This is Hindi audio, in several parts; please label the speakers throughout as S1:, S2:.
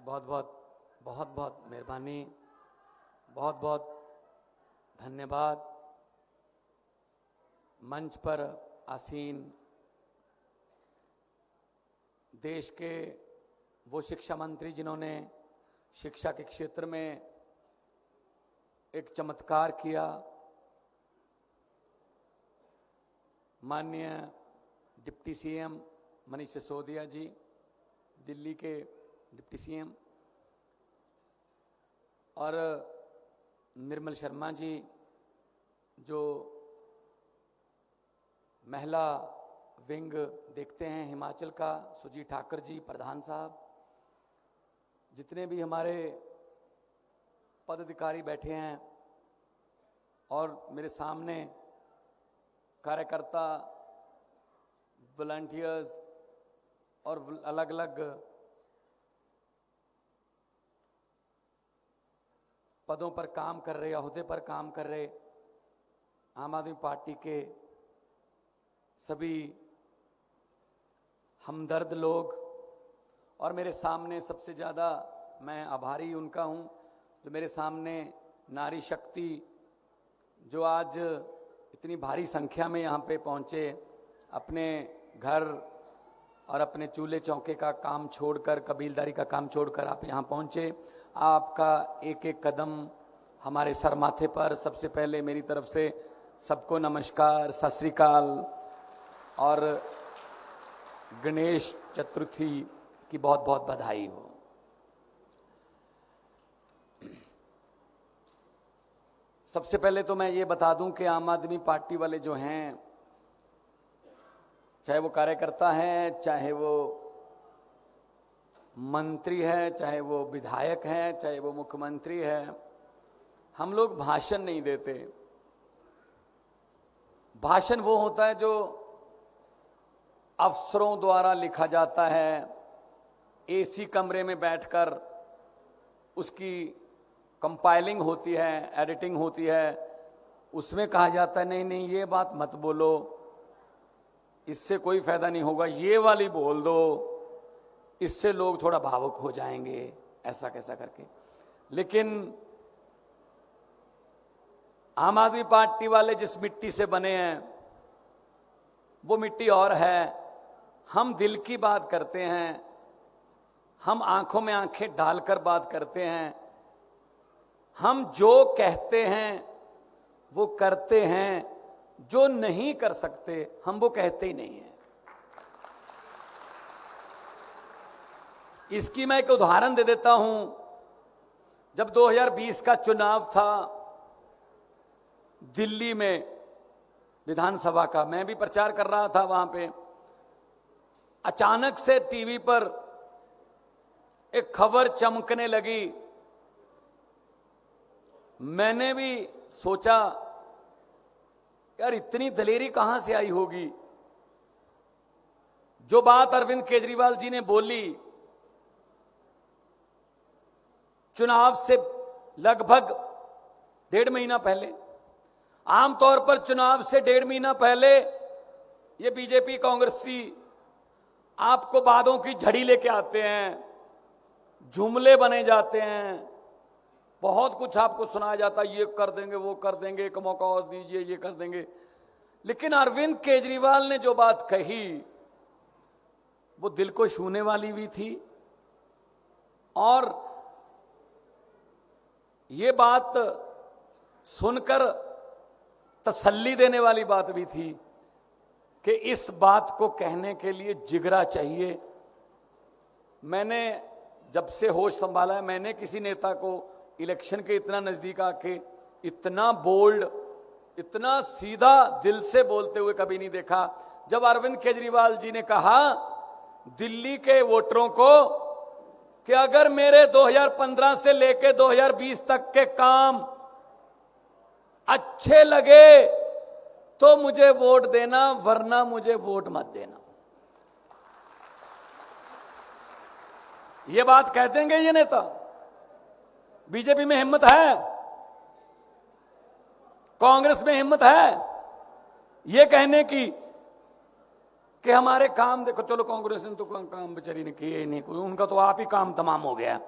S1: बहुत बहुत मेहरबानी, बहुत बहुत धन्यवाद। मंच पर आसीन देश के वो शिक्षा मंत्री जिन्होंने शिक्षा के क्षेत्र में एक चमत्कार किया, माननीय डिप्टी सीएम मनीष सिसोदिया जी, दिल्ली के डिप्टी सीएम, और निर्मल शर्मा जी जो महिला विंग देखते हैं हिमाचल का, सुजीत ठाकुर जी प्रधान साहब, जितने भी हमारे पदाधिकारी बैठे हैं और मेरे सामने कार्यकर्ता, वॉलंटियर्स और अलग अलग पदों पर काम कर रहे, ओहदे पर काम कर रहे आम आदमी पार्टी के सभी हमदर्द लोग, और मेरे सामने सबसे ज़्यादा मैं आभारी उनका हूं जो मेरे सामने नारी शक्ति जो आज इतनी भारी संख्या में यहाँ पे पहुँचे, अपने घर और अपने चूल्हे चौके का काम छोड़कर, कबीलदारी का काम छोड़कर आप यहाँ पहुँचे। आपका एक एक कदम हमारे सर माथे पर। सबसे पहले मेरी तरफ से सबको नमस्कार, सत श्री अकाल और गणेश चतुर्थी की बहुत बहुत बधाई हो। सबसे पहले तो मैं ये बता दूं कि आम आदमी पार्टी वाले जो हैं, चाहे वो कार्यकर्ता हैं, चाहे वो मंत्री है, चाहे वो विधायक हैं, चाहे वो मुख्यमंत्री है, हम लोग भाषण नहीं देते। भाषण वो होता है जो अफसरों द्वारा लिखा जाता है, एसी कमरे में बैठकर उसकी कंपाइलिंग होती है, एडिटिंग होती है, उसमें कहा जाता है नहीं नहीं ये बात मत बोलो, इससे कोई फायदा नहीं होगा, ये वाली बोल दो, इससे लोग थोड़ा भावुक हो जाएंगे, ऐसा कैसा करके। लेकिन आम आदमी पार्टी वाले जिस मिट्टी से बने हैं वो मिट्टी और है। हम दिल की बात करते हैं, हम आंखों में आंखें डालकर बात करते हैं, हम जो कहते हैं वो करते हैं, जो नहीं कर सकते हम वो कहते ही नहीं हैं। इसकी मैं एक उदाहरण दे देता हूं। जब 2020 का चुनाव था दिल्ली में विधानसभा का, मैं भी प्रचार कर रहा था वहां पे, अचानक से टीवी पर एक खबर चमकने लगी। मैंने भी सोचा यार इतनी दलेरी कहां से आई होगी। जो बात अरविंद केजरीवाल जी ने बोली चुनाव से लगभग 1.5 महीना पहले, आमतौर पर चुनाव से 1.5 महीना पहले ये बीजेपी कांग्रेसी आपको बातों की झड़ी लेके आते हैं, जुमले बने जाते हैं, बहुत कुछ आपको सुनाया जाता है, ये कर देंगे, वो कर देंगे, एक मौका और दीजिए, ये कर देंगे। लेकिन अरविंद केजरीवाल ने जो बात कही वो दिल को छूने वाली भी थी, और ये बात सुनकर तसल्ली देने वाली बात भी थी कि इस बात को कहने के लिए जिगरा चाहिए। मैंने जब से होश संभाला है, मैंने किसी नेता को इलेक्शन के इतना नजदीक आके इतना बोल्ड, इतना सीधा दिल से बोलते हुए कभी नहीं देखा। जब अरविंद केजरीवाल जी ने कहा दिल्ली के वोटरों को कि अगर मेरे 2015 से लेकर 2020 तक के काम अच्छे लगे तो मुझे वोट देना, वरना मुझे वोट मत देना। ये बात कह देंगे ये नेता? बीजेपी में हिम्मत है? कांग्रेस में हिम्मत है ये कहने की कि हमारे काम देखो, चलो कांग्रेस ने तो काम बेचारी ने किए ही नहीं, कोई उनका तो आप ही काम तमाम हो गया।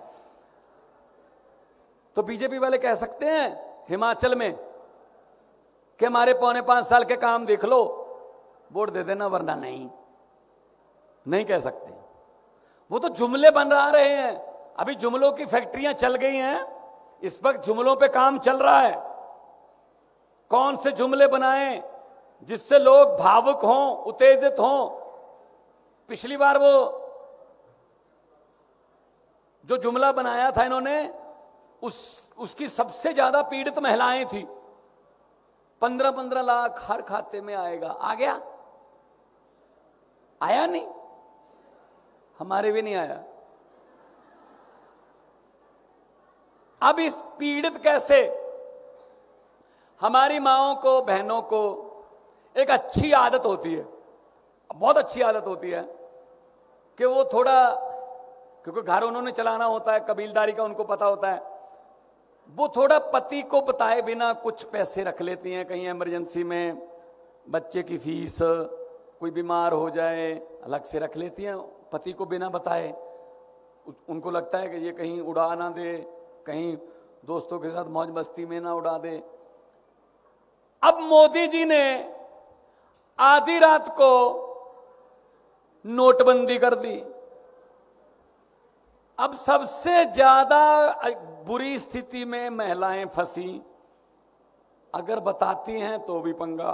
S1: तो बीजेपी वाले कह सकते हैं हिमाचल में कि हमारे 4.5 साल के काम देख लो, वोट दे देना, वरना नहीं। नहीं कह सकते, वो तो जुमले बन रहे हैं। अभी जुमलों की फैक्ट्रियां चल गई हैं, इस वक्त जुमलों पे काम चल रहा है। कौन से जुमले बनाएं जिससे लोग भावुक हों, उत्तेजित हों। पिछली बार वो जो जुमला बनाया था इन्होंने, उसकी सबसे ज्यादा पीड़ित महिलाएं थी। 15-15 लाख हर खाते में आएगा, आ गया? आया नहीं, हमारे भी नहीं आया। अब इस पीड़ित कैसे, हमारी माओं को, बहनों को एक अच्छी आदत होती है, बहुत अच्छी आदत होती है कि वो थोड़ा, क्योंकि घर उन्होंने चलाना होता है, कबीलदारी का उनको पता होता है, वो थोड़ा पति को बताए बिना कुछ पैसे रख लेती हैं कहीं इमरजेंसी में, बच्चे की फीस, कोई बीमार हो जाए अलग से रख लेती हैं, पति को बिना बताए। उनको लगता है कि ये कहीं उड़ा ना दे, कहीं दोस्तों के साथ मौज मस्ती में ना उड़ा दे। अब मोदी जी ने आधी रात को नोटबंदी कर दी। अब सबसे ज्यादा बुरी स्थिति में महिलाएं फंसी, अगर बताती हैं तो भी पंगा।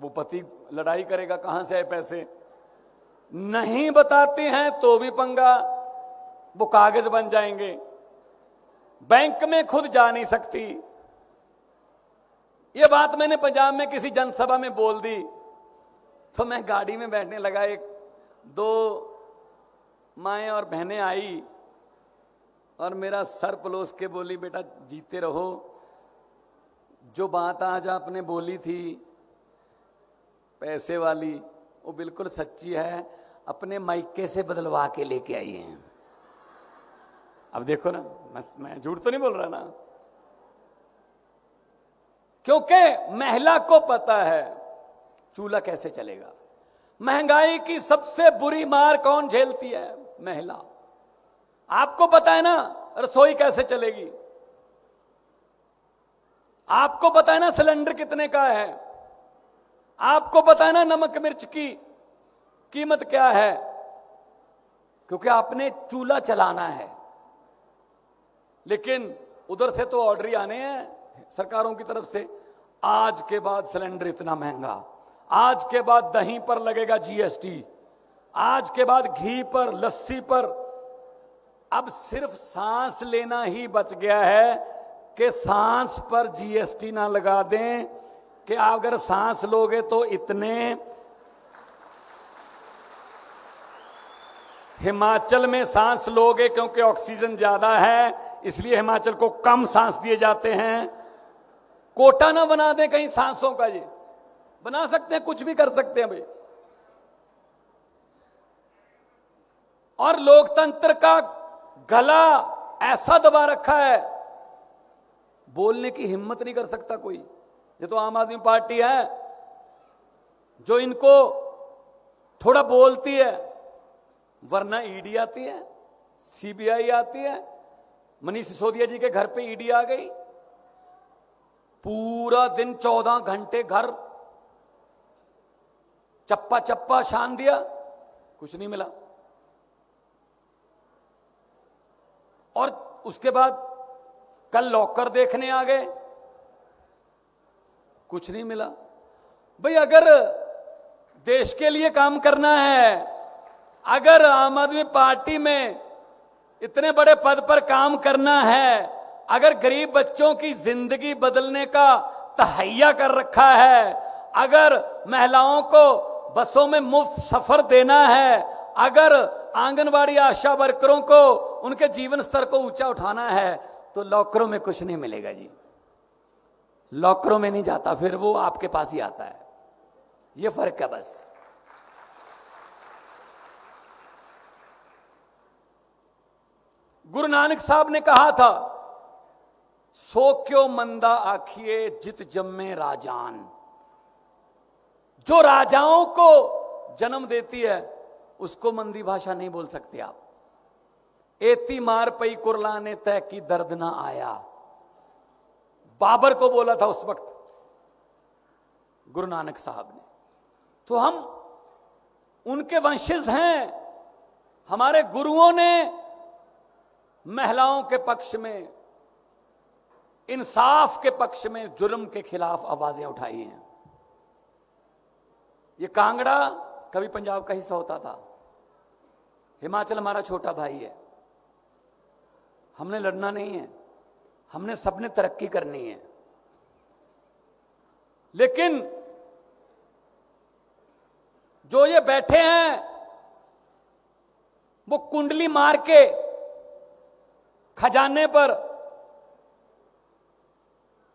S1: वो पति लड़ाई करेगा, कहां से आए पैसे, नहीं बताती हैं तो भी पंगा, वो कागज बन जाएंगे, बैंक में खुद जा नहीं सकती। ये बात मैंने पंजाब में किसी जनसभा में बोल दी, तो मैं गाड़ी में बैठने लगा, एक दो माएं और बहनें आई और मेरा सर पलोस के बोली, बेटा जीते रहो, जो बात आज आपने बोली थी पैसे वाली, वो बिल्कुल सच्ची है, अपने मायके से बदलवा के लेके आई हैं। अब देखो ना, मैं झूठ तो नहीं बोल रहा ना, क्योंकि महिला को पता है चूल्हा कैसे चलेगा। महंगाई की सबसे बुरी मार कौन झेलती है? महिला। आपको पता है ना रसोई कैसे चलेगी, आपको पता है ना सिलेंडर कितने का है, आपको पता है ना नमक मिर्च की कीमत क्या है, क्योंकि आपने चूल्हा चलाना है। लेकिन उधर से तो ऑर्डर ही आने हैं सरकारों की तरफ से, आज के बाद सिलेंडर इतना महंगा, आज के बाद दही पर लगेगा जीएसटी, आज के बाद घी पर, लस्सी पर। अब सिर्फ सांस लेना ही बच गया है कि सांस पर जीएसटी ना लगा दें कि अगर सांस लोगे तो इतने। हिमाचल में सांस लोगे क्योंकि ऑक्सीजन ज्यादा है, इसलिए हिमाचल को कम सांस दिए जाते हैं। कोटा ना बना दें कहीं सांसों का, ये बना सकते हैं, कुछ भी कर सकते हैं भाई। और लोकतंत्र का गला ऐसा दबा रखा है, बोलने की हिम्मत नहीं कर सकता कोई। ये तो आम आदमी पार्टी है जो इनको थोड़ा बोलती है, वरना ईडी आती है, सीबीआई आती है। मनीष सिसोदिया जी के घर पे ईडी आ गई, पूरा दिन 14 घंटे घर चप्पा चप्पा छान दिया, कुछ नहीं मिला। और उसके बाद कल लॉकर देखने आ गए, कुछ नहीं मिला। भाई अगर देश के लिए काम करना है, अगर आम आदमी पार्टी में इतने बड़े पद पर काम करना है, अगर गरीब बच्चों की जिंदगी बदलने का तहैया कर रखा है, अगर महिलाओं को बसों में मुफ्त सफर देना है, अगर आंगनवाड़ी आशा वर्करों को उनके जीवन स्तर को ऊंचा उठाना है, तो लॉकरों में कुछ नहीं मिलेगा जी। लॉकरों में नहीं जाता, फिर वो आपके पास ही आता है। ये फर्क है बस। गुरु नानक साहब ने कहा था, सो क्यों मंदा आखिए जित जम्मे राजान। जो राजाओं को जन्म देती है उसको मंदी भाषा नहीं बोल सकते आप। एती मार पई कुरलाने तय की दर्द ना आया, बाबर को बोला था उस वक्त गुरु नानक साहब ने। तो हम उनके वंशज हैं। हमारे गुरुओं ने महिलाओं के पक्ष में, इंसाफ के पक्ष में, जुल्म के खिलाफ आवाजें उठाई हैं। ये कांगड़ा कभी पंजाब का हिस्सा होता था, हिमाचल हमारा छोटा भाई है। हमने लड़ना नहीं है, हमने सबने तरक्की करनी है। लेकिन जो ये बैठे हैं वो कुंडली मार के खजाने पर,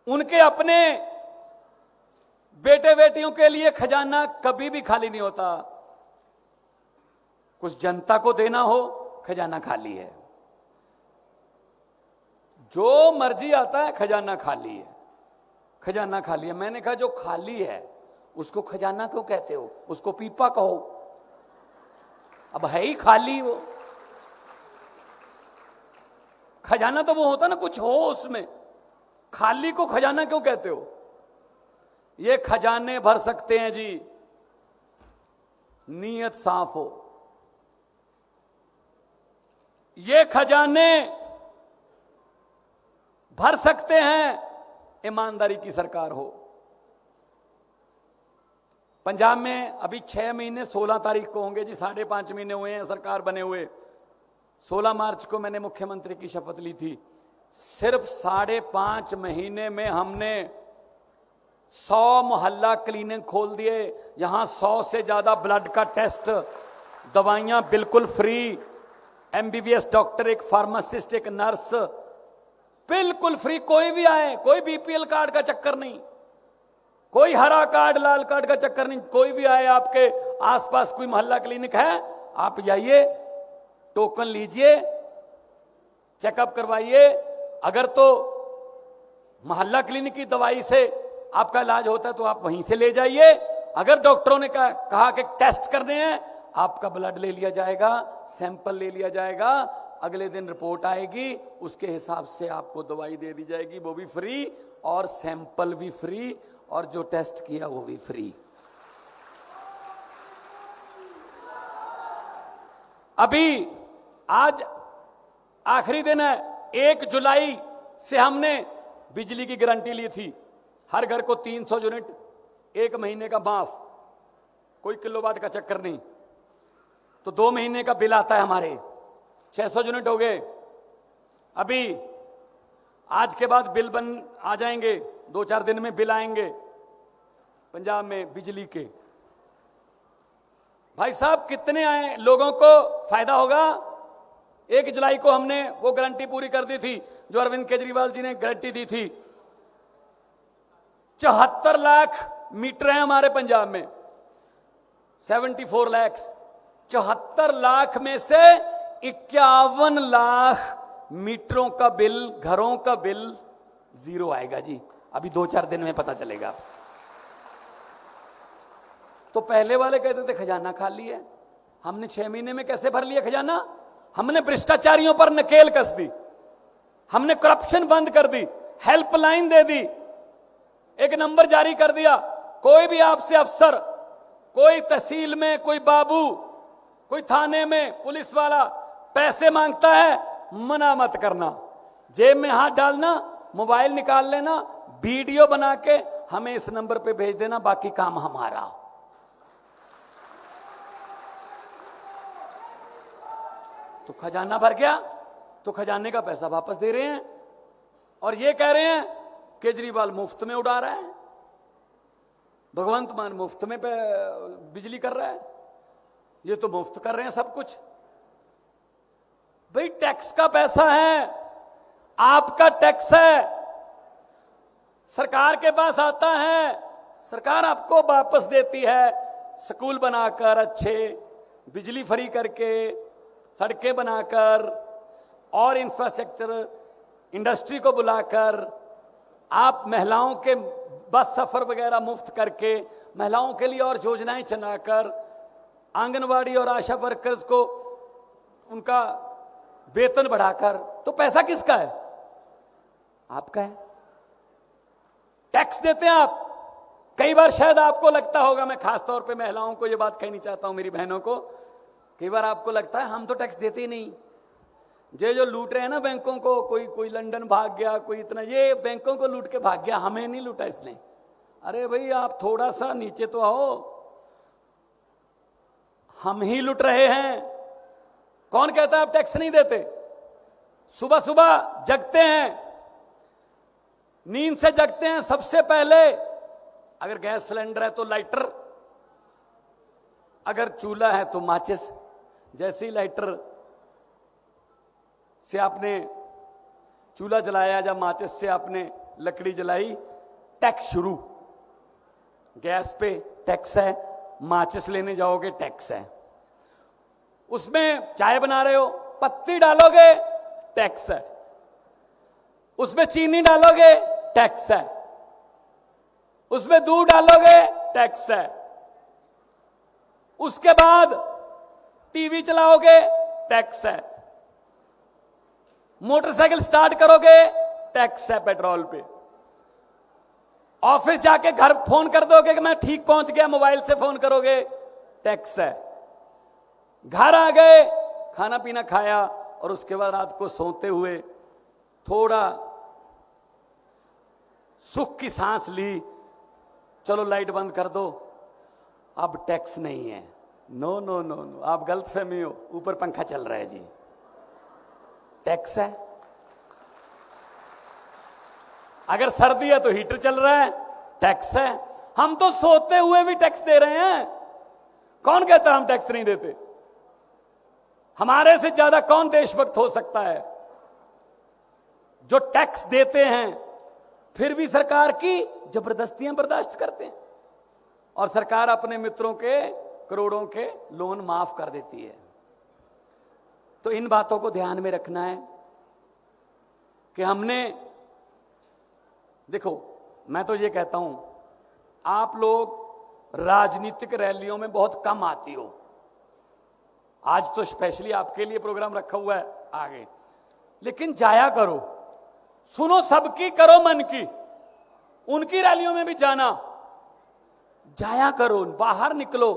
S1: उनके अपने बेटे बेटियों के लिए खजाना कभी भी खाली नहीं होता। कुछ जनता को देना हो, खजाना खाली है। जो मर्जी आता है खजाना खाली है, खजाना खाली है। मैंने कहा जो खाली है उसको खजाना क्यों कहते हो? उसको पीपा कहो। अब है ही खाली वो। खजाना तो वो होता ना कुछ हो उसमें, खाली को खजाना क्यों कहते हो? ये खजाने भर सकते हैं जी, नीयत साफ हो। ये खजाने भर सकते हैं, ईमानदारी की सरकार हो। पंजाब में अभी 6 महीने 16 तारीख को होंगे जी, 5.5 महीने हुए हैं सरकार बने हुए। 16 मार्च को मैंने मुख्यमंत्री की शपथ ली थी। सिर्फ 5.5 महीने में हमने 100 मोहल्ला क्लिनिक खोल दिए। यहां 100 से ज्यादा ब्लड का टेस्ट, दवाइयां बिल्कुल फ्री, एमबीबीएस डॉक्टर, एक फार्मासिस्ट, एक नर्स बिल्कुल फ्री। कोई भी आए, कोई बीपीएल कार्ड का चक्कर नहीं, कोई हरा कार्ड लाल कार्ड का चक्कर नहीं। कोई भी आए, आपके आसपास कोई मोहल्ला क्लिनिक है, आप जाइए, टोकन लीजिए, चेकअप करवाइए। अगर तो मोहल्ला क्लिनिक की दवाई से आपका इलाज होता है तो आप वहीं से ले जाइए। अगर डॉक्टरों ने कहा कि टेस्ट करने हैं, आपका ब्लड ले लिया जाएगा, सैंपल ले लिया जाएगा, अगले दिन रिपोर्ट आएगी, उसके हिसाब से आपको दवाई दे दी जाएगी, वो भी फ्री, और सैंपल भी फ्री, और जो टेस्ट किया वो भी फ्री। अभी आज आखिरी दिन है, 1 जुलाई से हमने बिजली की गारंटी ली थी। हर घर को 300 यूनिट 1 महीने का माफ, कोई किलोवाट का चक्कर नहीं। तो 2 महीने का बिल आता है हमारे, 600 यूनिट हो गए। अभी आज के बाद बिल बन आ जाएंगे, 2-4 दिन में बिल आएंगे पंजाब में बिजली के। भाई साहब कितने आए, लोगों को फायदा होगा। 1 जुलाई को हमने वो गारंटी पूरी कर दी थी जो अरविंद केजरीवाल जी ने गारंटी दी थी। 74 लाख मीटर हैं हमारे पंजाब में, 74 लाख। 74 लाख में से 51 लाख मीटरों का बिल, घरों का बिल जीरो आएगा जी। अभी 2-4 दिन में पता चलेगा। तो पहले वाले कहते थे खजाना खाली है, हमने 6 महीने में कैसे भर लिया खजाना? हमने भ्रष्टाचारियों पर नकेल कस दी, हमने करप्शन बंद कर दी, हेल्पलाइन दे दी, एक नंबर जारी कर दिया। कोई भी आपसे अफसर, कोई तहसील में, कोई बाबू, कोई थाने में पुलिस वाला पैसे मांगता है, मना मत करना, जेब में हाथ डालना, मोबाइल निकाल लेना, वीडियो बना के हमें इस नंबर पे भेज देना, बाकी काम हमारा। तो खजाना भर गया, तो खजाने का पैसा वापस दे रहे हैं, और ये कह रहे हैं केजरीवाल मुफ्त में उड़ा रहा है, भगवंत मान मुफ्त में बिजली कर रहा है। ये तो मुफ्त कर रहे हैं सब कुछ। भाई टैक्स का पैसा है, आपका टैक्स है, सरकार के पास आता है, सरकार आपको वापस देती है, स्कूल बनाकर अच्छे, बिजली फ्री करके, सड़कें बनाकर, और इंफ्रास्ट्रक्चर, इंडस्ट्री को बुलाकर, आप महिलाओं के बस सफर वगैरह मुफ्त करके, महिलाओं के लिए और योजनाएं चलाकर, आंगनवाड़ी और आशा वर्कर्स को उनका वेतन बढ़ाकर, तो पैसा किसका है? आपका है। टैक्स देते हैं आप। कई बार शायद आपको लगता होगा, मैं खास तौर पे महिलाओं को ये बात कहनी चाहता हूं, मेरी बहनों को, कई बार आपको लगता है हम तो टैक्स देते ही नहीं। ये जो लूट रहे हैं ना बैंकों को, कोई लंदन भाग गया, कोई इतना, ये बैंकों को लूट के भाग गया, हमें नहीं लूटा इसने। अरे भाई आप थोड़ा सा नीचे तो आओ, हम ही लूट रहे हैं। कौन कहता है आप टैक्स नहीं देते? सुबह सुबह जगते हैं, नींद से जगते हैं, सबसे पहले अगर गैस सिलेंडर है तो लाइटर, अगर चूल्हा है तो माचिस। जैसे ही लाइटर से आपने चूल्हा जलाया या माचिस से आपने लकड़ी जलाई, टैक्स शुरू। गैस पे टैक्स है, माचिस लेने जाओगे टैक्स है, उसमें चाय बना रहे हो पत्ती डालोगे टैक्स है, उसमें चीनी डालोगे टैक्स है, उसमें दूध डालोगे टैक्स है, उसके बाद टीवी चलाओगे टैक्स है, मोटरसाइकिल स्टार्ट करोगे टैक्स है पेट्रोल पे, ऑफिस जाके घर फोन कर दोगे कि मैं ठीक पहुंच गया, मोबाइल से फोन करोगे टैक्स है, घर आ गए, खाना पीना खाया और उसके बाद रात को सोते हुए थोड़ा सुख की सांस ली, चलो लाइट बंद कर दो, अब टैक्स नहीं है। नो नो नो नो, आप गलतफहमी हो, ऊपर पंखा चल रहा है जी, टैक्स है। अगर सर्दी है तो हीटर चल रहा है, टैक्स है। हम तो सोते हुए भी टैक्स दे रहे हैं। कौन कहता हम टैक्स नहीं देते? हमारे से ज्यादा कौन देशभक्त हो सकता है जो टैक्स देते हैं फिर भी सरकार की जबरदस्तियां बर्दाश्त करते हैं, और सरकार अपने मित्रों के करोड़ों के लोन माफ कर देती है। तो इन बातों को ध्यान में रखना है कि हमने, देखो मैं तो ये कहता हूं, आप लोग राजनीतिक रैलियों में बहुत कम आती हो। आज तो स्पेशली आपके लिए प्रोग्राम रखा हुआ है आगे, लेकिन जाया करो, सुनो सबकी, करो मन की, उनकी रैलियों में भी जाना, जाया करो, बाहर निकलो।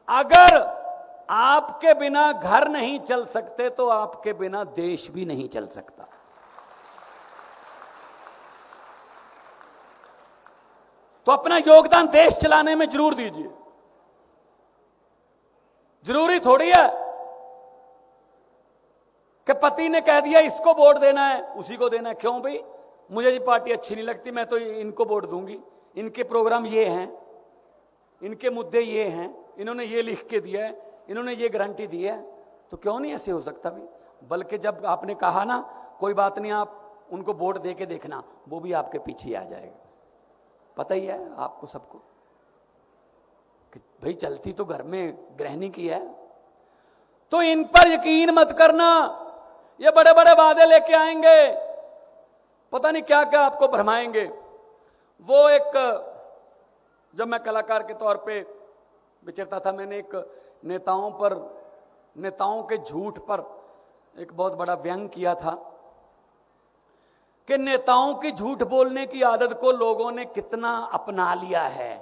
S1: अगर आपके बिना घर नहीं चल सकते तो आपके बिना देश भी नहीं चल सकता। तो अपना योगदान देश चलाने में जरूर दीजिए। जरूरी थोड़ी है कि पति ने कह दिया इसको वोट देना है उसी को देना है। क्यों भाई, मुझे ये पार्टी अच्छी नहीं लगती, मैं तो इनको वोट दूंगी, इनके प्रोग्राम ये हैं, इनके मुद्दे ये हैं, इन्होंने ये लिख के दिया है, इन्होंने ये गारंटी दी है, तो क्यों नहीं ऐसे हो सकता भी? बल्कि जब आपने कहा ना कोई बात नहीं, आप उनको वोट दे के देखना, वो भी आपके पीछे आ जाएगा। पता ही है आपको सबको कि भाई चलती तो घर में गृहिणी की है। तो इन पर यकीन मत करना, ये बड़े बड़े वादे लेके आएंगे, पता नहीं क्या क्या आपको भरमाएंगे। वो एक, जब मैं कलाकार के तौर पे विचरता था, मैंने एक नेताओं के झूठ पर एक बहुत बड़ा व्यंग किया था कि नेताओं की झूठ बोलने की आदत को लोगों ने कितना अपना लिया है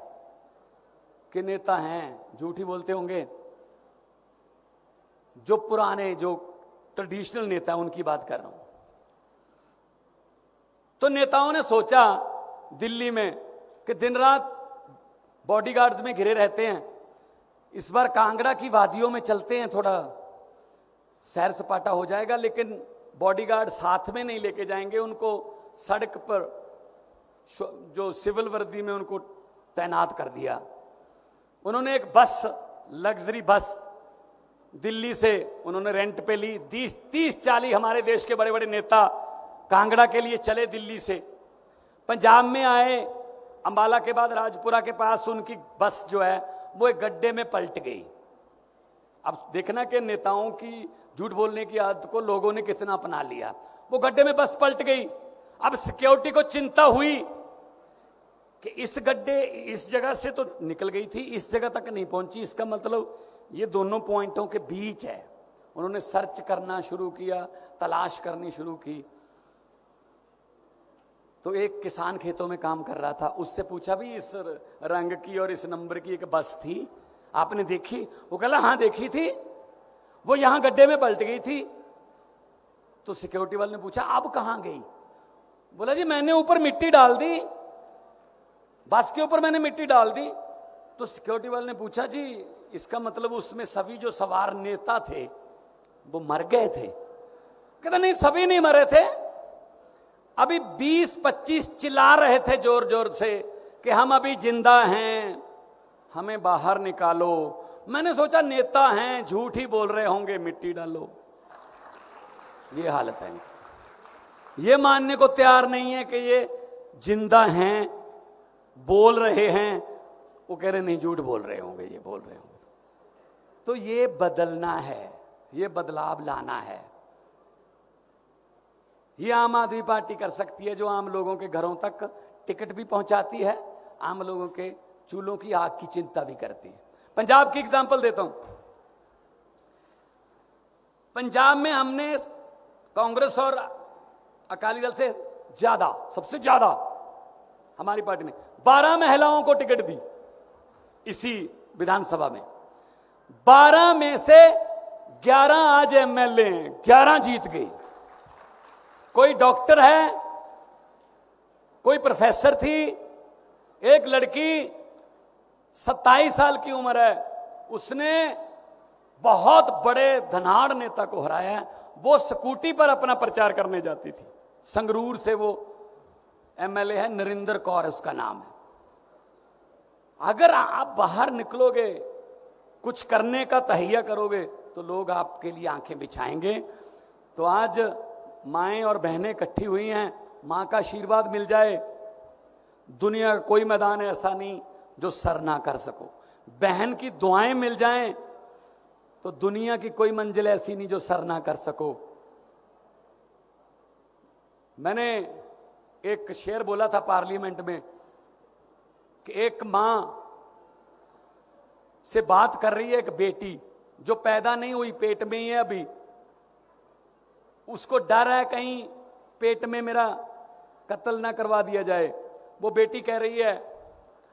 S1: कि नेता हैं झूठ ही बोलते होंगे। जो पुराने, जो ट्रेडिशनल नेता हैं उनकी बात कर रहा हूं। तो नेताओं ने सोचा दिल्ली में कि दिन रात बॉडीगार्ड्स में घिरे रहते हैं, इस बार कांगड़ा की वादियों में चलते हैं, थोड़ा सैर सपाटा हो जाएगा। लेकिन बॉडीगार्ड साथ में नहीं लेके जाएंगे, उनको सड़क पर जो सिविल वर्दी में उनको तैनात कर दिया। उन्होंने एक बस, लग्जरी बस दिल्ली से उन्होंने रेंट पे ली। 30-40 हमारे देश के बड़े बड़े नेता कांगड़ा के लिए चले दिल्ली से, पंजाब में आए, अंबाला के बाद राजपुरा के पास उनकी बस जो है वो एक गड्ढे में पलट गई। अब देखना कि नेताओं की झूठ बोलने की आदत को लोगों ने कितना अपना लिया। वो गड्ढे में बस पलट गई। अब सिक्योरिटी को चिंता हुई कि इस गड्ढे इस जगह से तो निकल गई थी, इस जगह तक नहीं पहुंची, इसका मतलब ये दोनों पॉइंटों के बीच है। उन्होंने सर्च करना शुरू किया, तलाश करनी शुरू की। तो एक किसान खेतों में काम कर रहा था, उससे पूछा भी इस रंग की और इस नंबर की एक बस थी, आपने देखी? वो कहला हाँ देखी थी, वो यहां गड्ढे में पलट गई थी। तो सिक्योरिटी वाले ने पूछा अब कहां गई? बोला जी मैंने ऊपर मिट्टी डाल दी, बस के ऊपर मैंने मिट्टी डाल दी। तो सिक्योरिटी वाले ने पूछा जी इसका मतलब उसमें सभी जो सवार नेता थे वो मर गए थे? कहता नहीं सभी नहीं मरे थे, अभी 20-25 चिल्ला रहे थे जोर जोर से कि हम अभी जिंदा हैं, हमें बाहर निकालो। मैंने सोचा नेता हैं, झूठ ही बोल रहे होंगे, मिट्टी डालो। ये हालत है, ये मानने को तैयार नहीं है कि ये जिंदा हैं, बोल रहे हैं। वो कह रहे नहीं झूठ बोल रहे होंगे, ये बोल रहे होंगे। तो ये बदलना है, ये बदलाव लाना है। ये आम आदमी पार्टी कर सकती है, जो आम लोगों के घरों तक टिकट भी पहुंचाती है, आम लोगों के चूल्हों की आग की चिंता भी करती है। पंजाब की एग्जांपल देता हूं। पंजाब में हमने कांग्रेस और अकाली दल से ज्यादा, सबसे ज्यादा हमारी पार्टी ने 12 महिलाओं को टिकट दी इसी विधानसभा में। 12 में से 11 आज एमएलए हैं, 11 जीत गए। कोई डॉक्टर है, कोई प्रोफेसर थी, एक लड़की 27 साल की उम्र है, उसने बहुत बड़े धनाढ़ नेता को हराया। वो स्कूटी पर अपना प्रचार करने जाती थी। संगरूर से वो एमएलए है, नरेंद्र कौर उसका नाम है। अगर आप बाहर निकलोगे, कुछ करने का तहिया करोगे, तो लोग आपके लिए आंखें बिछाएंगे। तो आज माएं और बहनें इकट्ठी हुई हैं, मां का आशीर्वाद मिल जाए। दुनिया का कोई मैदान ऐसा नहीं जो सर ना कर सको। बहन की दुआएं मिल जाएं तो दुनिया की कोई मंजिल ऐसी नहीं जो सर ना कर सको। मैंने एक शेर बोला था पार्लियामेंट में कि एक मां से बात कर रही है एक बेटी जो पैदा नहीं हुई, पेट में ही है अभी। उसको डर है कहीं पेट में मेरा कत्ल ना करवा दिया जाए। वो बेटी कह रही है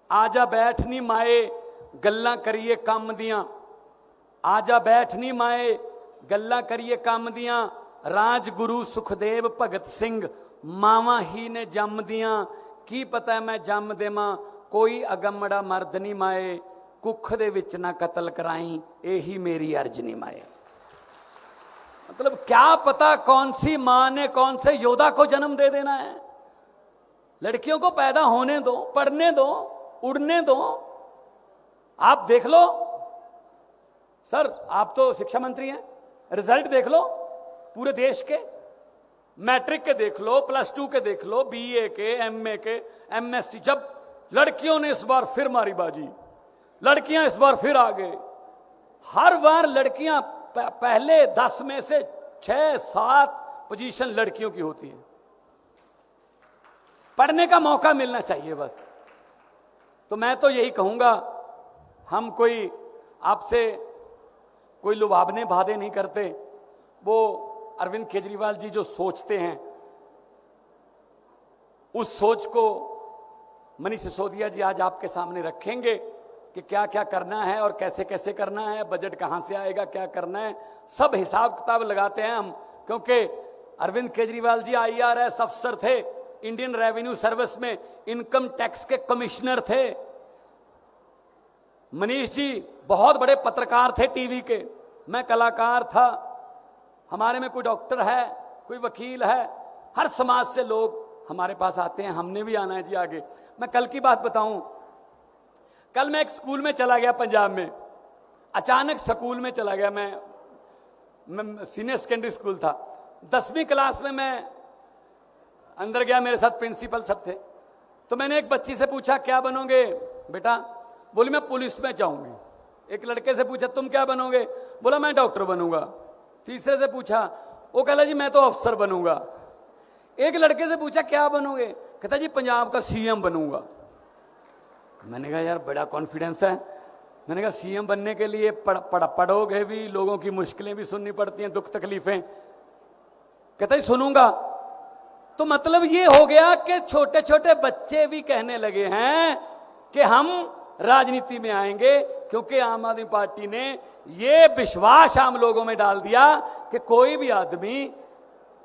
S1: आजा बैठनी माए गल्ला करिए काम दियां, आजा बैठनी माए गल्ला करिए काम दियां। राजगुरु सुखदेव भगत सिंह मावा ही ने जम दियां, की पता मैं जम देवां कोई अगमड़ा मर्द नहीं माए। कुख दे विच ना कत्ल कराई, यही मेरी अर्ज नहीं माए। मतलब क्या पता कौन सी मां ने कौन से योद्धा को जन्म दे देना है। लड़कियों को पैदा होने दो, पढ़ने दो, उड़ने दो। आप देख लो सर, आप तो शिक्षा मंत्री हैं, रिजल्ट देख लो पूरे देश के, मैट्रिक के देख लो, +2 के देख लो, बीए के, एमए के, एमएससी। जब लड़कियों ने इस बार फिर मारी बाजी, लड़कियां इस बार फिर आ गए। हर बार लड़कियां पहले 10 में से 6-7 पोजीशन लड़कियों की होती है। पढ़ने का मौका मिलना चाहिए बस। तो मैं तो यही कहूंगा, हम कोई आपसे कोई लुभावने वादे नहीं करते। वो अरविंद केजरीवाल जी जो सोचते हैं, उस सोच को मनीष सिसोदिया जी आज आपके सामने रखेंगे कि क्या क्या करना है और कैसे कैसे करना है, बजट कहां से आएगा, क्या करना है, सब हिसाब किताब लगाते हैं हम। क्योंकि अरविंद केजरीवाल जी IRS अफसर थे, इंडियन रेवेन्यू सर्विस में इनकम टैक्स के कमिश्नर थे। मनीष जी बहुत बड़े पत्रकार थे टीवी के, मैं कलाकार था। हमारे में कोई डॉक्टर है, कोई वकील है, हर समाज से लोग हमारे पास आते हैं, हमने भी आना है जी आगे। मैं कल की बात बताऊं, कल मैं एक स्कूल में चला गया पंजाब में, अचानक स्कूल में चला गया। मैं सीनियर सेकेंडरी स्कूल था, 10वीं क्लास में मैं अंदर गया, मेरे साथ प्रिंसिपल सब थे। तो मैंने एक बच्ची से पूछा क्या बनोगे बेटा? बोली मैं पुलिस में जाऊंगी। एक लड़के से पूछा तुम क्या बनोगे? बोला मैं डॉक्टर बनूंगा। तीसरे से पूछा, वो कहला जी मैं तो अफसर बनूंगा। एक लड़के से पूछा क्या बनोगे? कहता जी पंजाब का CM बनूंगा। मैंने कहा यार बड़ा कॉन्फिडेंस है। मैंने कहा सीएम बनने के लिए पढ़ोगे भी, लोगों की मुश्किलें भी सुननी पड़ती हैं, दुख तकलीफें। कहता है सुनूंगा। तो मतलब ये हो गया कि छोटे छोटे बच्चे भी कहने लगे हैं कि हम राजनीति में आएंगे, क्योंकि आम आदमी पार्टी ने ये विश्वास आम लोगों में डाल दिया कि कोई भी आदमी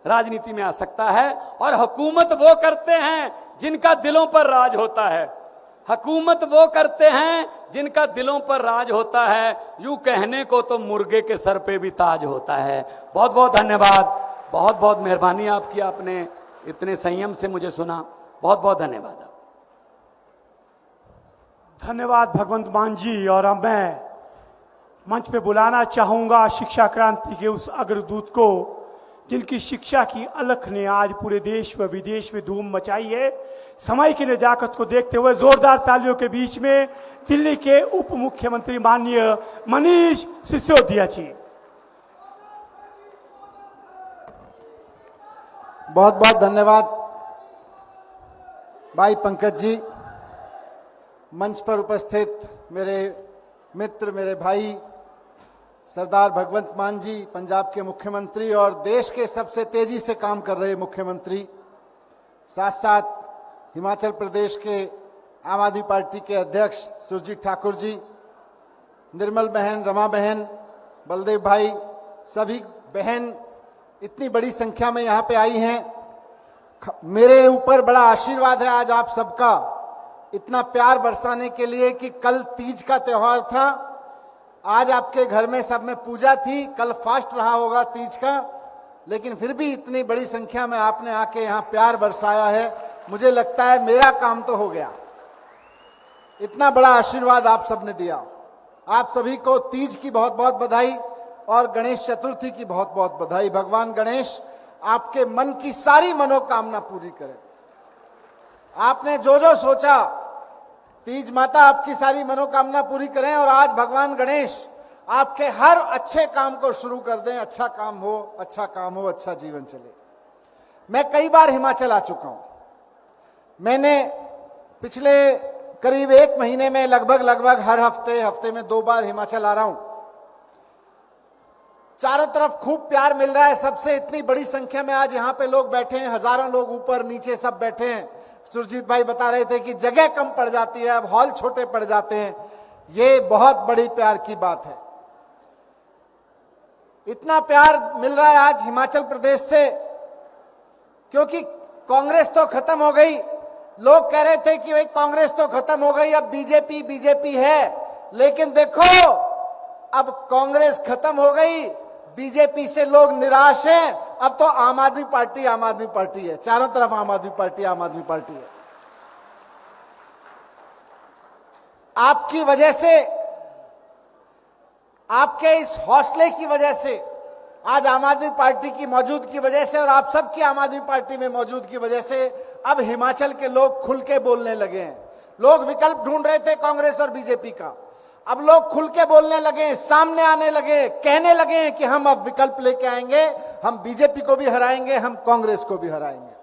S1: राजनीति में आ सकता है। और हुकूमत वो करते हैं जिनका दिलों पर राज होता है, हुकूमत वो करते हैं जिनका दिलों पर राज होता है। यूं कहने को तो मुर्गे के सर पे भी ताज होता है। बहुत बहुत धन्यवाद, बहुत बहुत मेहरबानी आपकी, आपने इतने संयम से मुझे सुना। बहुत बहुत धन्यवाद।
S2: धन्यवाद भगवंत मान जी। और अब मैं मंच पे बुलाना चाहूंगा शिक्षा क्रांति के उस अग्रदूत को, जिनकी शिक्षा की अलख ने आज पूरे देश व विदेश में धूम मचाई है। समय की नजाकत को देखते हुए जोरदार तालियों के बीच में दिल्ली के उप मुख्यमंत्री माननीय मनीष सिसोदिया जी।
S3: बहुत बहुत धन्यवाद भाई पंकज जी। मंच पर उपस्थित मेरे मित्र, मेरे भाई सरदार भगवंत मान जी, पंजाब के मुख्यमंत्री और देश के सबसे तेजी से काम कर रहे मुख्यमंत्री, साथ साथ हिमाचल प्रदेश के आम आदमी पार्टी के अध्यक्ष सुरजीत ठाकुर जी, निर्मल बहन, रमा बहन, बलदेव भाई, सभी बहन इतनी बड़ी संख्या में यहाँ पे आई हैं। मेरे ऊपर बड़ा आशीर्वाद है आज आप सबका, इतना प्यार बरसाने के लिए कि कल तीज का त्योहार था, आज आपके घर में सब में पूजा थी, कल फास्ट रहा होगा तीज का, लेकिन फिर भी इतनी बड़ी संख्या में आपने आके यहाँ प्यार बरसाया है। मुझे लगता है मेरा काम तो हो गया, इतना बड़ा आशीर्वाद आप सबने दिया। आप सभी को तीज की बहुत बहुत बधाई और गणेश चतुर्थी की बहुत बहुत बधाई। भगवान गणेश आपके मन की सारी मनोकामना पूरी करे। आपने जो जो सोचा, तीज माता आपकी सारी मनोकामना पूरी करें और आज भगवान गणेश आपके हर अच्छे काम को शुरू कर दें। अच्छा काम हो, अच्छा काम हो, अच्छा जीवन चले। मैं कई बार हिमाचल आ चुका हूं। मैंने पिछले करीब 1 महीने में लगभग हर हफ्ते में 2 बार हिमाचल आ रहा हूं। चारों तरफ खूब प्यार मिल रहा है सबसे। इतनी बड़ी संख्या में आज यहाँ पे लोग बैठे हैं, हजारों लोग ऊपर नीचे सब बैठे हैं। सुरजीत भाई बता रहे थे कि जगह कम पड़ जाती है, अब हॉल छोटे पड़ जाते हैं। ये बहुत बड़ी प्यार की बात है। इतना प्यार मिल रहा है आज हिमाचल प्रदेश से क्योंकि कांग्रेस तो खत्म हो गई। लोग कह रहे थे कि भाई कांग्रेस तो खत्म हो गई, अब बीजेपी है। लेकिन देखो, अब कांग्रेस खत्म हो गई, बीजेपी से लोग निराश हैं। अब तो आम आदमी पार्टी है। चारों तरफ आम आदमी पार्टी है। आपकी वजह से, आपके इस हौसले की वजह से, आज आम आदमी पार्टी की मौजूदगी की वजह से और आप सबकी आम आदमी पार्टी में मौजूदगी की वजह से अब हिमाचल के लोग खुल के बोलने लगे हैं। लोग विकल्प ढूंढ रहे थे कांग्रेस और बीजेपी का, अब लोग खुल के बोलने लगे, सामने आने लगे, कहने लगे कि हम अब विकल्प लेके आएंगे, हम बीजेपी को भी हराएंगे, हम कांग्रेस को भी हराएंगे।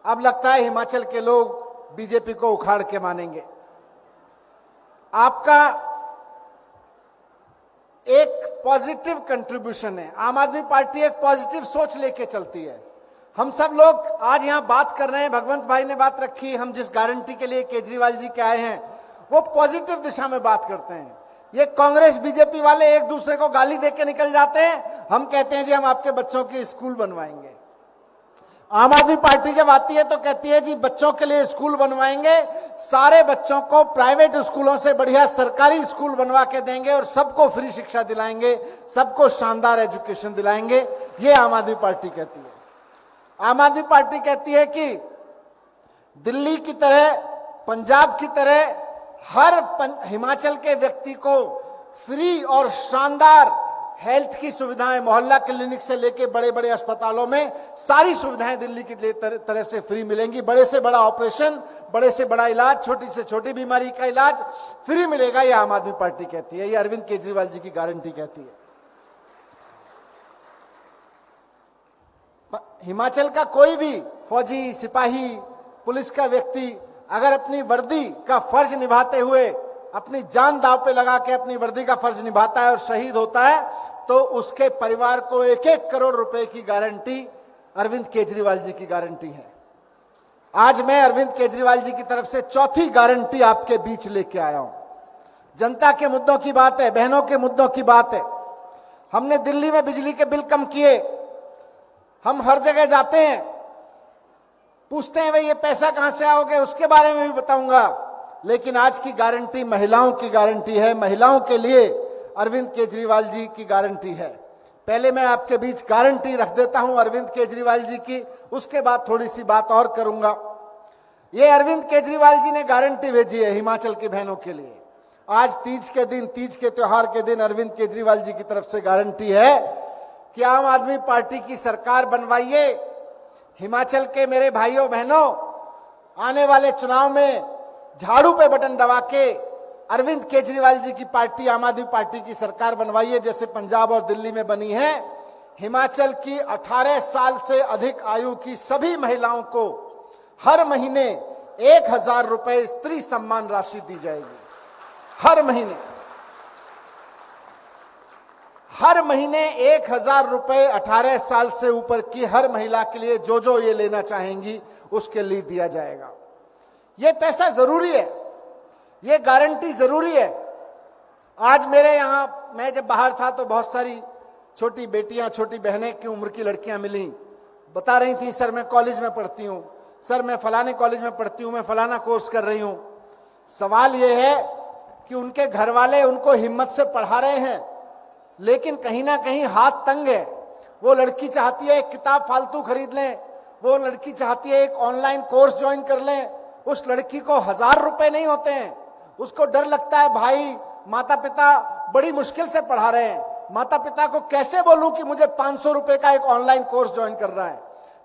S3: अब लगता है हिमाचल के लोग बीजेपी को उखाड़ के मानेंगे। आपका एक पॉजिटिव कंट्रीब्यूशन है। आम आदमी पार्टी एक पॉजिटिव सोच लेके चलती है। हम सब लोग आज यहां बात कर रहे हैं, भगवंत भाई ने बात रखी, हम जिस गारंटी के लिए केजरीवाल जी के आए हैं वो पॉजिटिव दिशा में बात करते हैं। ये कांग्रेस बीजेपी वाले एक दूसरे को गाली देके निकल जाते हैं। हम कहते हैं जी हम आपके बच्चों के स्कूल बनवाएंगे। आम आदमी पार्टी जब आती है तो कहती है जी बच्चों के लिए स्कूल बनवाएंगे, सारे बच्चों को प्राइवेट स्कूलों से बढ़िया सरकारी स्कूल बनवा के देंगे और सबको फ्री शिक्षा दिलाएंगे, सबको शानदार एजुकेशन दिलाएंगे। ये आम आदमी पार्टी कहती है। आम आदमी पार्टी कहती है कि दिल्ली की तरह, पंजाब की तरह हर हिमाचल के व्यक्ति को फ्री और शानदार हेल्थ की सुविधाएं, मोहल्ला क्लिनिक से लेके बड़े बड़े अस्पतालों में सारी सुविधाएं दिल्ली की तरह से फ्री मिलेंगी। बड़े से बड़ा ऑपरेशन, बड़े से बड़ा इलाज, छोटी से छोटी बीमारी का इलाज फ्री मिलेगा। ये आम आदमी पार्टी कहती है, ये अरविंद केजरीवाल जी की गारंटी कहती है। हिमाचल का कोई भी फौजी, सिपाही, पुलिस का व्यक्ति अगर अपनी वर्दी का फर्ज निभाते हुए अपनी जान दांव पे लगा के अपनी वर्दी का फर्ज निभाता है और शहीद होता है, तो उसके परिवार को 1-1 करोड़ रुपए की गारंटी अरविंद केजरीवाल जी की गारंटी है। आज मैं अरविंद केजरीवाल जी की तरफ से चौथी गारंटी आपके बीच लेके आया हूं। जनता के मुद्दों की बात है, बहनों के मुद्दों की बात है। हमने दिल्ली में बिजली के बिल कम किए। हम हर जगह जाते हैं, पूछते हैं भाई ये पैसा कहां से आओगे, उसके बारे में भी बताऊंगा। लेकिन आज की गारंटी महिलाओं की गारंटी है। महिलाओं के लिए अरविंद केजरीवाल जी की गारंटी है। पहले मैं आपके बीच गारंटी रख देता हूं अरविंद केजरीवाल जी की, उसके बाद थोड़ी सी बात और करूंगा। ये अरविंद केजरीवाल जी ने गारंटी भेजी है हिमाचल की बहनों के लिए। आज तीज के दिन, तीज के त्योहार के दिन अरविंद केजरीवाल जी की तरफ से गारंटी है कि आम आदमी पार्टी की सरकार बनवाइए। हिमाचल के मेरे भाइयों बहनों, आने वाले चुनाव में झाड़ू पे बटन दबा के अरविंद केजरीवाल जी की पार्टी, आम आदमी पार्टी की सरकार बनवाइए, जैसे पंजाब और दिल्ली में बनी है। हिमाचल की 18 साल से अधिक आयु की सभी महिलाओं को हर महीने 1,000 रुपए स्त्री सम्मान राशि दी जाएगी। हर महीने 1,000 रुपए 18 साल से ऊपर की हर महिला के लिए जो जो ये लेना चाहेंगी उसके लिए दिया जाएगा। ये पैसा जरूरी है, ये गारंटी जरूरी है। आज मेरे यहां, मैं जब बाहर था तो बहुत सारी छोटी बेटियां, छोटी बहनें की उम्र की लड़कियां मिली, बता रही थी सर मैं कॉलेज में पढ़ती हूं, सर मैं फलाने कॉलेज में पढ़ती हूं, मैं फलाना कोर्स कर रही हूं। सवाल यह है कि उनके घर वाले उनको हिम्मत से पढ़ा रहे हैं, लेकिन कहीं ना कहीं हाथ तंग है। वो लड़की चाहती है एक किताब फालतू खरीद लें, वो लड़की चाहती है एक ऑनलाइन कोर्स ज्वाइन कर लें। उस लड़की को 1,000 रुपए नहीं होते हैं। उसको डर लगता है, भाई माता पिता बड़ी मुश्किल से पढ़ा रहे हैं, माता पिता को कैसे बोलूं कि मुझे 500 रुपए का एक ऑनलाइन कोर्स ज्वाइन कर रहा है,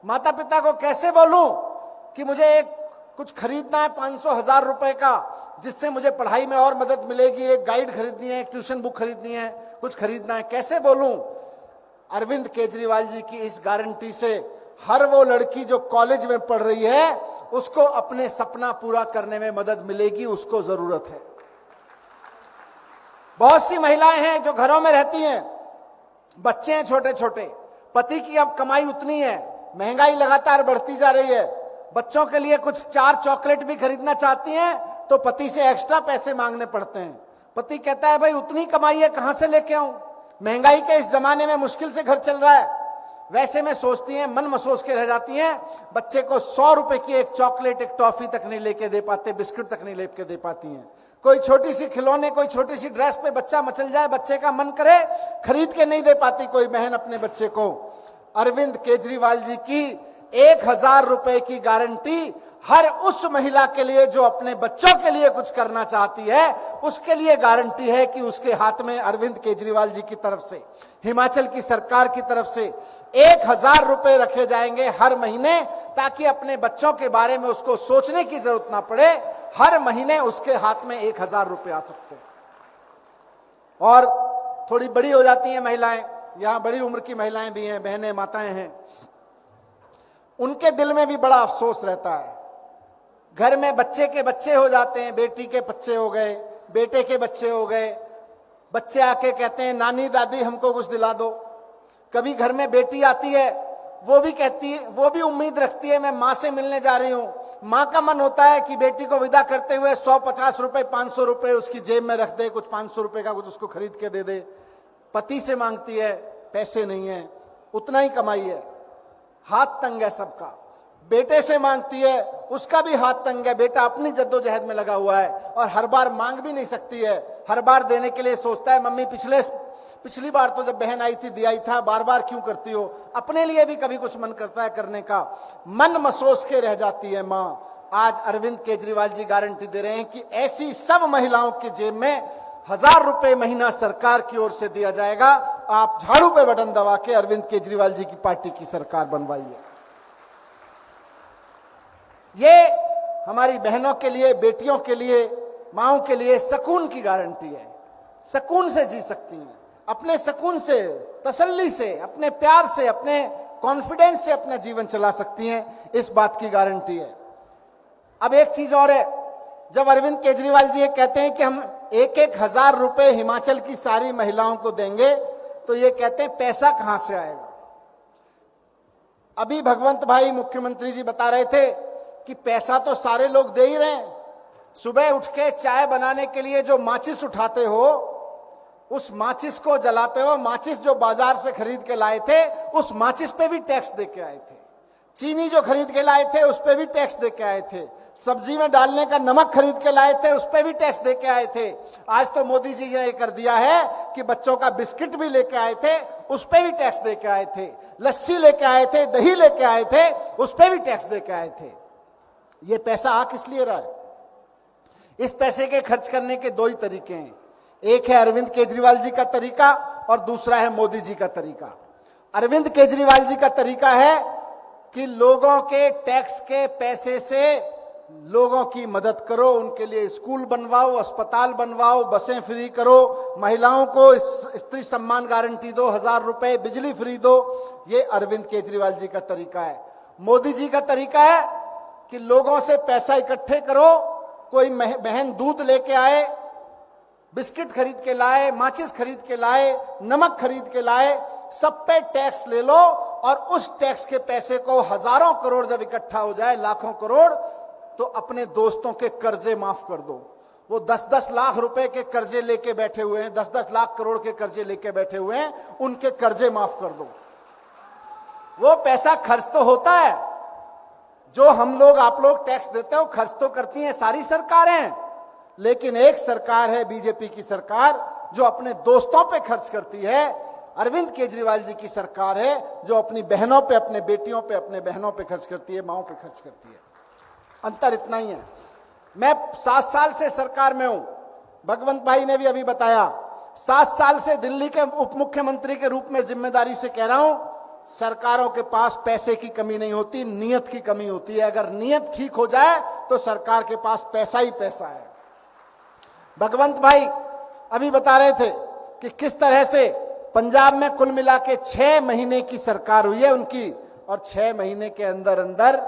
S3: माता पिता को कैसे बोलूं कि मुझे एक कुछ खरीदना है 500-1,000 रुपए का, जिससे मुझे पढ़ाई में और मदद मिलेगी, एक गाइड खरीदनी है, एक ट्यूशन बुक खरीदनी है, कुछ खरीदना है, कैसे बोलूं। अरविंद केजरीवाल जी की इस गारंटी से हर वो लड़की जो कॉलेज में पढ़ रही है उसको अपने सपना पूरा करने में मदद मिलेगी, उसको जरूरत है। बहुत सी महिलाएं हैं जो घरों में रहती हैं, बच्चे हैं छोटे छोटे, पति की अब कमाई उतनी है, महंगाई लगातार बढ़ती जा रही है, बच्चों के लिए कुछ 4 चॉकलेट भी खरीदना चाहती हैं तो पति से एक्स्ट्रा पैसे मांगने पड़ते हैं। पति कहता है भाई उतनी कमाई है कहां से लेके आऊं, महंगाई के इस जमाने में मुश्किल से घर चल रहा है। वैसे में सोचती हैं, मन मसोच के रह जाती हैं, बच्चे को 100 रुपए की एक चॉकलेट, एक टॉफी तक नहीं लेके दे पाते, बिस्किट तक नहीं लेके दे पाती हैं। कोई छोटी सी खिलौने, कोई छोटी सी ड्रेस पे बच्चा मचल जाए, बच्चे का मन करे, खरीद के नहीं दे पाती कोई बहन अपने बच्चे को। अरविंद केजरीवाल जी की 1,000 रुपए की गारंटी हर उस महिला के लिए जो अपने बच्चों के लिए कुछ करना चाहती है, उसके लिए गारंटी है कि उसके हाथ में अरविंद केजरीवाल जी की तरफ से, हिमाचल की सरकार की तरफ से 1,000 रुपए रखे जाएंगे हर महीने, ताकि अपने बच्चों के बारे में उसको सोचने की जरूरत ना पड़े। हर महीने उसके हाथ में 1,000 रुपए आ सकते हैं। और थोड़ी बड़ी हो जाती हैं महिलाएं, यहां बड़ी उम्र की महिलाएं भी हैं, बहनें, माताएं हैं, उनके दिल में भी बड़ा अफसोस रहता है। घर में बच्चे के बच्चे हो जाते हैं, बेटी के बच्चे हो गए, बेटे के बच्चे हो गए, बच्चे आके कहते हैं नानी दादी हमको कुछ दिला दो। कभी घर में बेटी आती है, वो भी कहती है, वो भी उम्मीद रखती है मैं माँ से मिलने जा रही हूँ। माँ का मन होता है कि बेटी को विदा करते हुए 150 रुपए, 500 रुपए उसकी जेब में रख दे, कुछ 500 रुपए का कुछ उसको खरीद के दे दे। पति से मांगती है, पैसे नहीं है, उतना ही कमाई है, हाथ तंग है सबका। बेटे से मांगती है, उसका भी हाथ तंग है, बेटा अपनी जद्दोजहद में लगा हुआ है और हर बार मांग भी नहीं सकती है, हर बार देने के लिए सोचता है मम्मी पिछली बार तो जब बहन आई थी दिया ही था, बार बार क्यों करती हो। अपने लिए भी कभी कुछ मन करता है करने का, मन मसोस के रह जाती है माँ। आज अरविंद केजरीवाल जी गारंटी दे रहे हैं कि ऐसी सब महिलाओं की जेब में 1,000 रुपए महीना सरकार की ओर से दिया जाएगा। आप झाड़ू पे बटन दबा के अरविंद केजरीवाल जी की पार्टी की सरकार बनवाइए। ये हमारी बहनों के लिए, बेटियों के लिए, माओं के लिए सुकून की गारंटी है। सुकून से जी सकती हैं, अपने सुकून से, तसल्ली से, अपने प्यार से, अपने कॉन्फिडेंस से अपना जीवन चला सकती हैं, इस बात की गारंटी है। अब एक चीज और है, जब अरविंद केजरीवाल जी ये कहते हैं कि हम 1,000 रुपए हिमाचल की सारी महिलाओं को देंगे, तो ये कहते हैं पैसा कहां से आएगा। अभी भगवंत भाई मुख्यमंत्री जी बता रहे थे कि पैसा तो सारे लोग दे ही रहे हैं। सुबह उठ के चाय बनाने के लिए जो माचिस उठाते हो, उस माचिस को जलाते हो, माचिस जो बाजार से खरीद के लाए थे उस माचिस पे भी टैक्स दे के आए थे, चीनी जो खरीद के लाए थे उस पे भी टैक्स दे के आए थे, सब्जी में डालने का नमक खरीद के लाए थे उस पे भी टैक्स दे के आए थे। आज तो मोदी जी ने ये कर दिया है कि बच्चों का बिस्किट भी लेके आए थे उस पे भी टैक्स दे के आए थे, लस्सी लेके आए थे, दही लेके आए थे उस पे भी टैक्स दे के आए थे। ये पैसा आ किस लिए रहा है? इस पैसे के खर्च करने के दो ही तरीके हैं, एक है अरविंद केजरीवाल जी का तरीका और दूसरा है मोदी जी का तरीका। अरविंद केजरीवाल जी का तरीका है कि लोगों के टैक्स के पैसे से लोगों की मदद करो, उनके लिए स्कूल बनवाओ, अस्पताल बनवाओ, बसें फ्री करो, महिलाओं को स्त्री सम्मान गारंटी दो, 1,000 रुपए, बिजली फ्री दो। ये अरविंद केजरीवाल जी का तरीका है। मोदी जी का तरीका है कि लोगों से पैसा इकट्ठे करो, कोई बहन दूध लेके आए, बिस्किट खरीद के लाए, माचिस खरीद के लाए, नमक खरीद के लाए, सब पे टैक्स ले लो और उस टैक्स के पैसे को हजारों करोड़ जब इकट्ठा हो जाए, लाखों करोड़, तो अपने दोस्तों के कर्जे माफ कर दो। वो 10-10 लाख रुपए के कर्जे लेके बैठे हुए हैं, 10-10 लाख करोड़ के कर्जे लेके बैठे हुए हैं, उनके कर्जे माफ कर दो। वो पैसा खर्च तो होता है, जो हम लोग आप लोग टैक्स देते हो खर्च तो करती हैं सारी सरकारें, लेकिन एक सरकार है बीजेपी की सरकार जो अपने दोस्तों पे खर्च करती है। अरविंद केजरीवाल जी की सरकार है जो अपनी बहनों पे, अपने बेटियों पे, अपने बहनों पे खर्च करती है, माओं पे खर्च करती है। अंतर इतना ही है। मैं 7 साल से सरकार में हूं, भगवंत भाई ने भी अभी बताया, 7 साल से दिल्ली के उप मुख्यमंत्री के रूप में जिम्मेदारी से कह रहा हूं, सरकारों के पास पैसे की कमी नहीं होती, नियत की कमी होती है। अगर नियत ठीक हो जाए तो सरकार के पास पैसा ही पैसा है। भगवंत भाई अभी बता रहे थे कि किस तरह से पंजाब में कुल मिला के 6 महीने की सरकार हुई है उनकी, और 6 महीने के अंदर अंदर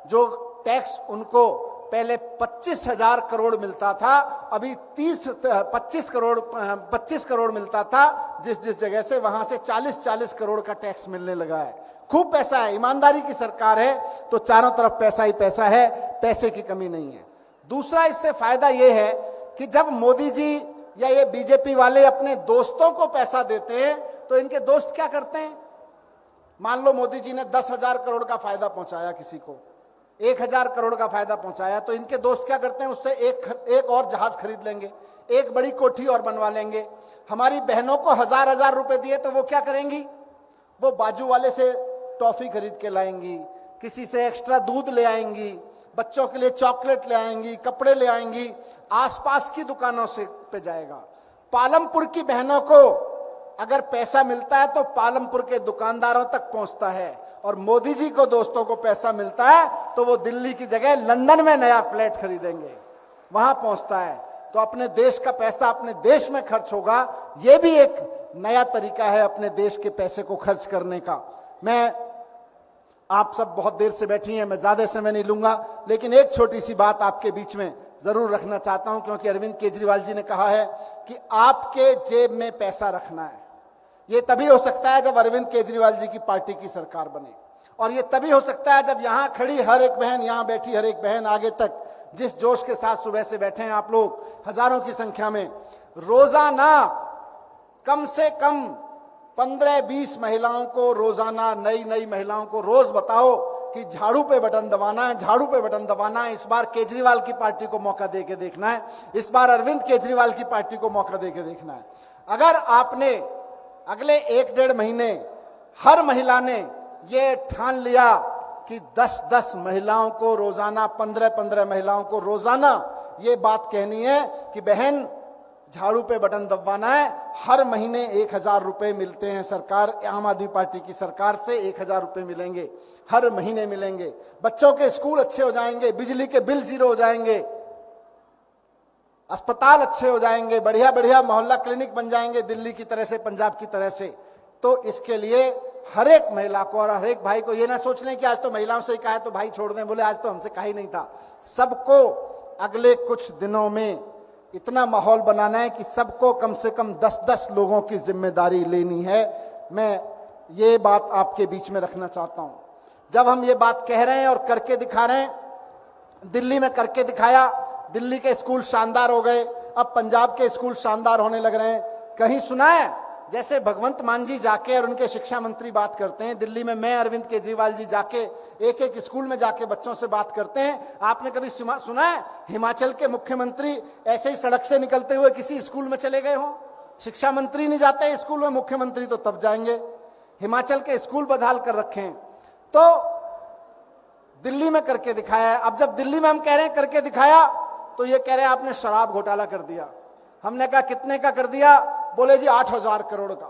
S3: जो टैक्स उनको पहले 25,000 करोड़ मिलता था, अभी 25 करोड़ मिलता था, जिस जगह से वहां से 40 करोड़ का टैक्स मिलने लगा है। खूब पैसा है, ईमानदारी की सरकार है तो चारों तरफ पैसा ही पैसा है, पैसे की कमी नहीं है। दूसरा इससे फायदा यह है कि जब मोदी जी या ये बीजेपी वाले अपने दोस्तों को पैसा देते हैं तो इनके दोस्त क्या करते हैं? मान लो मोदी जी ने 10,000 करोड़ का फायदा पहुंचाया, किसी को 1,000 करोड़ का फायदा पहुंचाया, तो इनके दोस्त क्या करते हैं? उससे एक और जहाज खरीद लेंगे, एक बड़ी कोठी और बनवा लेंगे। हमारी बहनों को 1,000 रुपए दिए तो वो क्या करेंगी? वो बाजू वाले से टॉफी खरीद के लाएंगी, किसी से एक्स्ट्रा दूध ले आएंगी, बच्चों के लिए चॉकलेट ले आएंगी, कपड़े ले आएंगी, आसपास की दुकानों से पे जाएगा। पालमपुर की बहनों को अगर पैसा मिलता है तो पालमपुर के दुकानदारों तक पहुंचता है, और मोदी जी को दोस्तों को पैसा मिलता है तो वो दिल्ली की जगह लंदन में नया फ्लैट खरीदेंगे, वहां पहुंचता है। तो अपने देश का पैसा अपने देश में खर्च होगा, ये भी एक नया तरीका है अपने देश के पैसे को खर्च करने का। मैं आप सब बहुत देर से बैठी हैं, मैं ज्यादा समय नहीं लूंगा, लेकिन एक छोटी सी बात आपके बीच में जरूर रखना चाहता हूं, क्योंकि अरविंद केजरीवाल जी ने कहा है कि आपके जेब में पैसा रखना है। ये तभी हो सकता है जब अरविंद केजरीवाल जी की पार्टी की सरकार बने, और ये तभी हो सकता है जब यहां खड़ी हर एक बहन, यहां बैठी हर एक बहन, आगे तक जिस जोश के साथ सुबह से बैठे हैं आप लोग हजारों की संख्या में, रोजाना कम से कम 15-20 महिलाओं को, रोजाना नई महिलाओं को रोज बताओ कि झाड़ू पे बटन दबाना है, झाड़ू पे बटन दबाना है। इस बार केजरीवाल की पार्टी को मौका दे के देखना है, इस बार अरविंद केजरीवाल की पार्टी को मौका दे के देखना है। अगर आपने अगले 1-1.5 महीने हर महिला ने ये ठान लिया कि 10-10 महिलाओं को रोजाना, 15-15 महिलाओं को रोजाना ये बात कहनी है कि बहन झाड़ू पे बटन दबाना है, हर महीने 1,000 रुपए मिलते हैं सरकार, आम आदमी पार्टी की सरकार से 1,000 रुपए मिलेंगे, हर महीने मिलेंगे। बच्चों के स्कूल अच्छे हो जाएंगे, बिजली के बिल 0 हो जाएंगे, अस्पताल अच्छे हो जाएंगे, बढ़िया बढ़िया मोहल्ला क्लिनिक बन जाएंगे दिल्ली की तरह से, पंजाब की तरह से। तो इसके लिए हर एक महिला को और हर एक भाई को, ये ना सोच लें कि आज तो महिलाओं से ही कहा है तो भाई छोड़ दें, बोले आज तो हमसे कहा ही नहीं था। सबको अगले कुछ दिनों में इतना माहौल बनाना है कि सबको कम से कम 10-10 लोगों की जिम्मेदारी लेनी है। मैं ये बात आपके बीच में रखना चाहता हूं। जब हम ये बात कह रहे हैं और करके दिखा रहे हैं, दिल्ली में करके दिखाया, दिल्ली के स्कूल शानदार हो गए, अब पंजाब के स्कूल शानदार होने लग रहे हैं। कहीं सुना है जैसे भगवंत मान जी जाके और उनके शिक्षा मंत्री बात करते हैं, दिल्ली में मैं अरविंद केजरीवाल जी जाके एक एक स्कूल में जाके बच्चों से बात करते हैं। आपने कभी सुना है हिमाचल के मुख्यमंत्री ऐसे ही सड़क से निकलते हुए किसी स्कूल में चले गए हो? शिक्षा मंत्री नहीं जाते स्कूल में, मुख्यमंत्री तो तब जाएंगे। हिमाचल के स्कूल बदहाल कर रखे हैं। तो दिल्ली में करके दिखाया है। अब जब दिल्ली में हम कह रहे हैं करके दिखाया, तो ये कह रहे हैं आपने शराब घोटाला कर दिया। हमने कहा कितने का कर दिया? बोले जी 8,000 करोड़ का।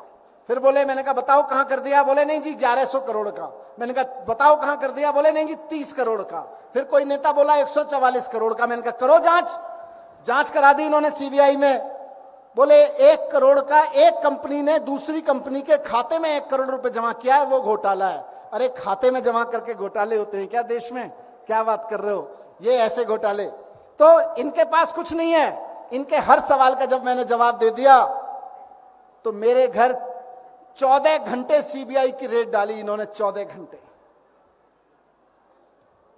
S3: फिर बोले, मैंने कहा बताओ कहां कर दिया? बोले नहीं जी 1100 करोड़ का। मैंने कहा बताओ कहां कर दिया? बोले नहीं जी 30 करोड़ का। फिर कोई नेता बोला 144 करोड़ का। मैंने कहा करो जांच करा दी इन्होंने सीबीआई में। बोले 1 करोड़ का एक कंपनी ने दूसरी कंपनी के खाते में 1 करोड़ रुपए जमा किया है, वो घोटाला है। अरे खाते में जमा करके घोटाले होते हैं क्या देश में? क्या बात कर रहे हो? ये ऐसे घोटाले। तो इनके पास कुछ नहीं है। इनके हर सवाल का जब मैंने जवाब दे दिया, तो मेरे घर 14 घंटे सीबीआई की रेड डाली इन्होंने, 14 घंटे।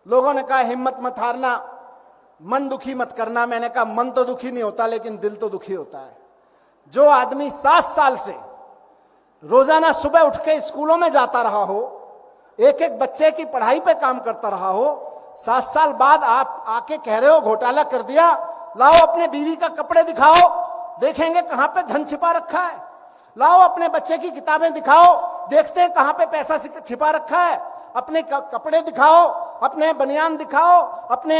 S3: लोगों ने कहा हिम्मत मत हारना, मन दुखी मत करना। मैंने कहा मन तो दुखी नहीं होता, लेकिन दिल तो दुखी होता है। जो आदमी 7 साल से रोजाना सुबह उठ के स्कूलों में जाता रहा हो, एक एक बच्चे की पढ़ाई पे काम करता रहा हो, 7 साल बाद आप आके कह रहे हो घोटाला कर दिया। लाओ अपने बीवी का कपड़े दिखाओ, देखेंगे कहां पे धन छिपा रखा है। लाओ अपने बच्चे की किताबें दिखाओ, देखते हैं कहां पे पैसा छिपा रखा है। अपने कपड़े दिखाओ, अपने बनियान दिखाओ, अपने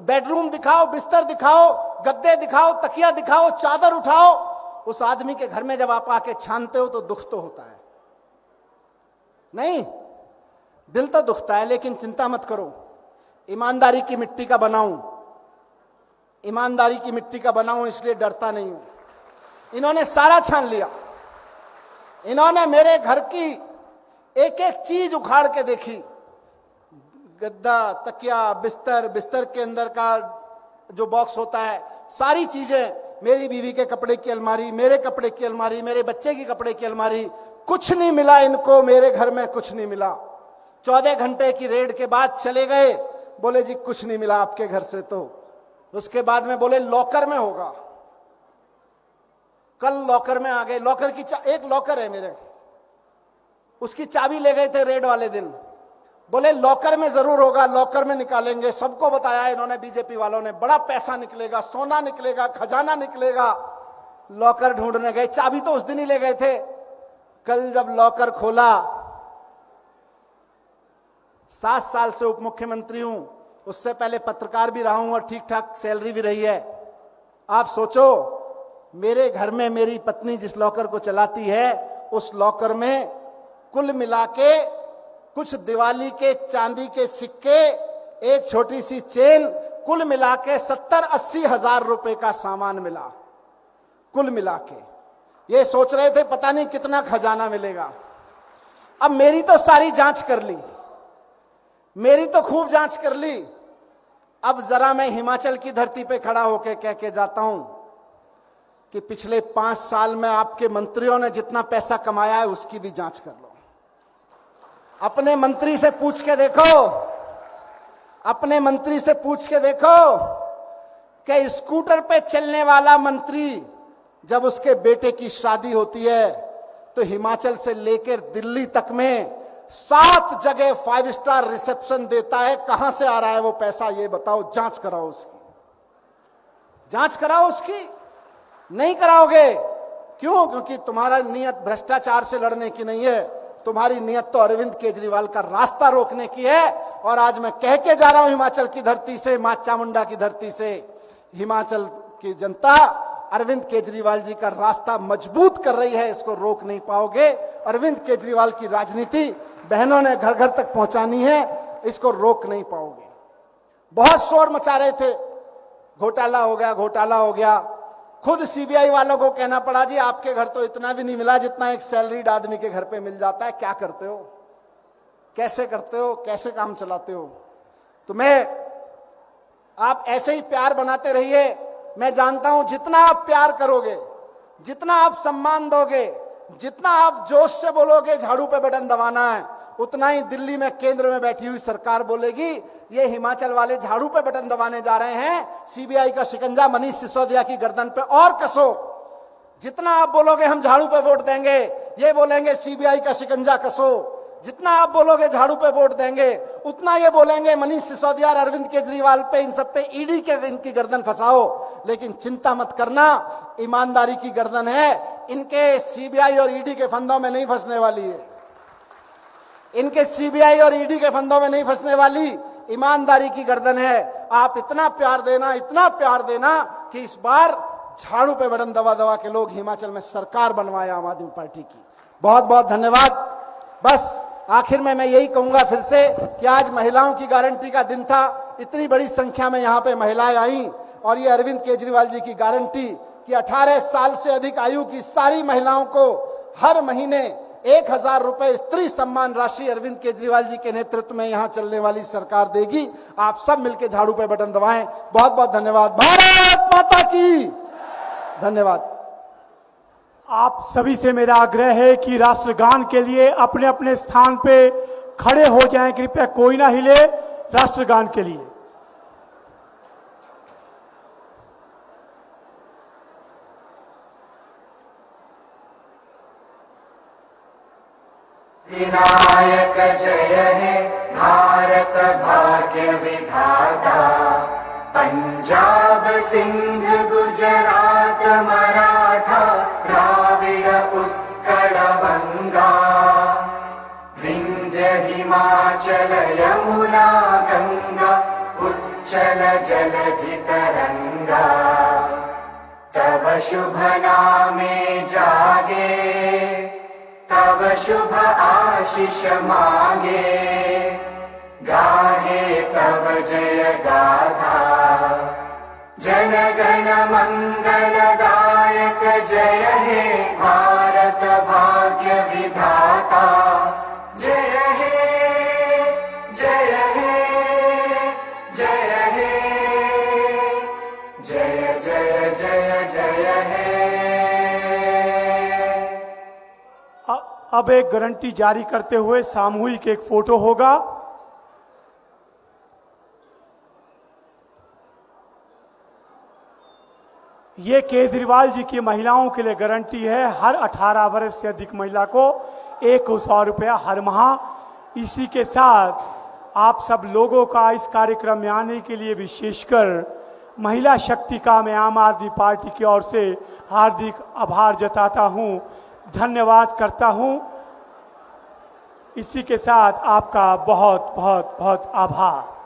S3: बेडरूम दिखाओ, बिस्तर दिखाओ, गद्दे दिखाओ, तकिया दिखाओ, चादर उठाओ। उस आदमी के घर में जब आप आके छानते हो तो दुख तो होता है, नहीं? दिल तो दुखता है, लेकिन चिंता मत करो। ईमानदारी की मिट्टी का बनाऊं, ईमानदारी की मिट्टी का बनाऊं, इसलिए डरता नहीं हूं। इन्होंने सारा छान लिया। इन्होंने मेरे घर की एक एक चीज उखाड़ के देखी। गद्दा, तकिया, बिस्तर के अंदर का जो बॉक्स होता है, सारी चीजें, मेरी बीवी के कपड़े की अलमारी, मेरे कपड़े की अलमारी, मेरे बच्चे की कपड़े की अलमारी, कुछ नहीं मिला इनको। मेरे घर में कुछ नहीं मिला। 14 घंटे की रेड के बाद चले गए। बोले जी कुछ नहीं मिला आपके घर से। तो उसके बाद में बोले लॉकर में होगा। कल लॉकर में आ गए। लॉकर की एक लॉकर है मेरे, उसकी चाबी ले गए थे रेड वाले दिन। बोले लॉकर में जरूर होगा, लॉकर में निकालेंगे। सबको बताया इन्होंने, बीजेपी वालों ने, बड़ा पैसा निकलेगा, सोना निकलेगा, खजाना निकलेगा। लॉकर ढूंढने गए, चाबी तो उस दिन ही ले गए थे। कल जब लॉकर खोला, 7 साल से उप मुख्यमंत्री हूं, उससे पहले पत्रकार भी रहा हूं और ठीक ठाक सैलरी भी रही है। आप सोचो, मेरे घर में मेरी पत्नी जिस लॉकर को चलाती है, उस लॉकर में कुल मिला के कुछ दिवाली के चांदी के सिक्के, एक छोटी सी चेन, कुल मिला के 70-80 हजार रुपए का सामान मिला। कुल मिला के ये सोच रहे थे पता नहीं कितना खजाना मिलेगा। अब मेरी तो सारी जांच कर ली, मेरी तो खूब जांच कर ली। अब जरा मैं हिमाचल की धरती पे खड़ा होकर कह के जाता हूं कि पिछले 5 साल में आपके मंत्रियों ने जितना पैसा कमाया है, उसकी भी जांच कर लो। अपने मंत्री से पूछ के देखो, अपने मंत्री से पूछ के देखो कि स्कूटर पे चलने वाला मंत्री जब उसके बेटे की शादी होती है, तो हिमाचल से लेकर दिल्ली तक में 7 जगह 5 स्टार रिसेप्शन देता है। कहां से आ रहा है वो पैसा, ये बताओ। जांच कराओ उसकी, जांच कराओ उसकी। नहीं कराओगे, क्यों? क्योंकि तुम्हारा नियत भ्रष्टाचार से लड़ने की नहीं है, तुम्हारी नियत तो अरविंद केजरीवाल का रास्ता रोकने की है। और आज मैं कह के जा रहा हूं हिमाचल की धरती से, मां चामुंडा की धरती से, हिमाचल की जनता अरविंद केजरीवाल जी का रास्ता मजबूत कर रही है, इसको रोक नहीं पाओगे। अरविंद केजरीवाल की राजनीति बहनों ने घर घर तक पहुंचानी है, इसको रोक नहीं पाओगे। बहुत शोर मचा रहे थे, घोटाला हो गया, घोटाला हो गया। खुद सीबीआई वालों को कहना पड़ा, जी आपके घर तो इतना भी नहीं मिला जितना एक सैलरीड आदमी के घर पे मिल जाता है, क्या करते हो, कैसे करते हो, कैसे काम चलाते हो। तो आप ऐसे ही प्यार बनाते रहिए। मैं जानता हूं जितना आप प्यार करोगे, जितना आप सम्मान दोगे, जितना आप जोश से बोलोगे झाड़ू पे बटन दबाना है, उतना ही दिल्ली में केंद्र में बैठी हुई सरकार बोलेगी ये हिमाचल वाले झाड़ू पे बटन दबाने जा रहे हैं, सीबीआई का शिकंजा मनीष सिसोदिया की गर्दन पे और कसो। जितना आप बोलोगे हम झाड़ू पे वोट देंगे, ये बोलेंगे सीबीआई का शिकंजा कसो। जितना आप बोलोगे झाड़ू पे वोट देंगे, उतना ये बोलेंगे मनीष सिसोदिया और अरविंद केजरीवाल पे, इन सब पे ईडी के इनकी गर्दन फंसाओ। लेकिन चिंता मत करना, ईमानदारी की गर्दन है, इनके सीबीआई और ईडी के फंदों में नहीं फंसने वाली है। इनके सीबीआई और ईडी के फंदों में नहीं फंसने वाली, ईमानदारी की गर्दन है। आप इतना प्यार देना कि इस बार झाड़ू पे बटन दबा दबा के लोग हिमाचल में सरकार बनवाए आम आदमी पार्टी की। बहुत बहुत धन्यवाद। बस आखिर में मैं यही कहूंगा फिर से कि आज महिलाओं की गारंटी का दिन था। इतनी बड़ी संख्या में यहां पे महिलाएं आई और ये अरविंद केजरीवाल जी की गारंटी कि 18 साल से अधिक आयु की सारी महिलाओं को हर महीने 1000 रुपए स्त्री सम्मान राशि अरविंद केजरीवाल जी के नेतृत्व में यहां चलने वाली सरकार देगी। आप सब मिलकर झाड़ू पे बटन दबाएं। बहुत बहुत धन्यवाद। भारत माता की धन्यवाद।
S2: आप सभी से मेरा आग्रह है कि राष्ट्रगान के लिए अपने अपने स्थान पे खड़े हो जाएं। कृपया कोई ना हिले राष्ट्रगान के लिए।
S4: विनायक जय हे भारत भाग्य विधाता, पंजाब सिंध गुजरात मराठा द्राविड उत्कल बंगा, विंध्य हिमाचल यमुना गंगा उच्चल जलधि तरंगा, तव शुभ नामे जागे, तव शुभ आशीष मांगे, गाहे तव जय गाथा, जन गण मंगलदायक जय हे भारत भाग्य विधाता, जय हे जय हे जय हे जय जय जय जय हे।
S2: अब एक गारंटी जारी करते हुए सामूहिक एक फोटो होगा। ये केजरीवाल जी की महिलाओं के लिए गारंटी है। हर 18 वर्ष से अधिक महिला को 100 रुपया हर माह। इसी के साथ आप सब लोगों का इस कार्यक्रम में आने के लिए विशेषकर महिला शक्ति का मैं आम आदमी पार्टी की ओर से हार्दिक आभार जताता हूं, धन्यवाद करता हूं। इसी के साथ आपका बहुत बहुत बहुत आभार।